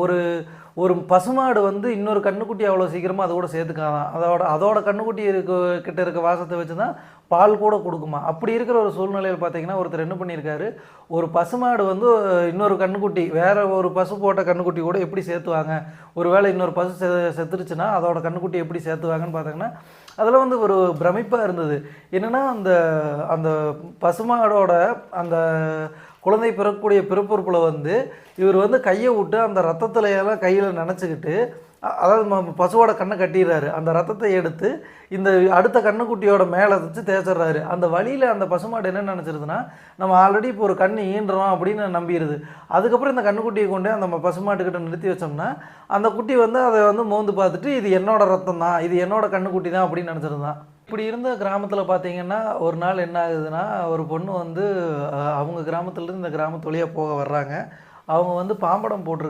ஒரு ஒரு பசுமாடு வந்து இன்னொரு கன்றுக்குட்டி அவ்வளோ சீக்கிரமாக அது கூட சேர்த்துக்காதான். அதோட கன்றுக்குட்டி கிட்ட இருக்க வாசத்தை வச்சு தான் பால் கூட கொடுக்குமா. அப்படி இருக்கிற ஒரு சூழ்நிலையில் பார்த்தீங்கன்னா ஒருத்தர் என்ன பண்ணியிருக்காரு, ஒரு பசுமாடு வந்து இன்னொரு கன்றுக்குட்டி வேற ஒரு பசு போட்ட கன்றுக்குட்டி கூட எப்படி சேர்த்துவாங்க, ஒரு வேளை இன்னொரு பசு செத்துருச்சுன்னா அதோட கன்றுக்குட்டி எப்படி சேர்த்துவாங்கன்னு பார்த்தீங்கன்னா அதில் வந்து ஒரு பிரமிப்பாக இருந்தது. என்னென்னா அந்த அந்த பசுமாடோட அந்த குழந்தை பிறக்கக்கூடிய பிறப்புறுப்பில் வந்து இவர் வந்து கையை விட்டு அந்த ரத்தத்துல எல்லாம் கையில் நினச்சிக்கிட்டு, அதாவது பசுவோட கண்ணை கட்டிடுறாரு. அந்த ரத்தத்தை எடுத்து இந்த அடுத்த கண்ணுக்குட்டியோட மேலே வச்சு தேய்ச்சிட்றாரு. அந்த வழியில் அந்த பசுமாடு என்ன நினச்சிருதுன்னா, நம்ம ஆல்ரெடி இப்போ ஒரு கண் ஈன்றோம் அப்படின்னு நம்பிடுது. அதுக்கப்புறம் இந்த கண்ணுக்குட்டியை கொண்டு அந்த பசுமாட்டுக்கிட்ட நிறுத்தி வச்சோம்னா அந்த குட்டி வந்து அதை வந்து மோந்து பார்த்துட்டு இது என்னோட ரத்தம் தான், இது என்னோட கண்ணுக்குட்டி தான் அப்படின்னு நினச்சிருந்தான். இப்படி இருந்த கிராமத்தில் பார்த்தீங்கன்னா ஒரு நாள் என்ன ஆகுதுன்னா, ஒரு பொண்ணு வந்து அவங்க கிராமத்துலேருந்து இந்த கிராமத்து வழியாக போக வர்றாங்க. அவங்க வந்து பாம்படம் போட்டிருக்கு.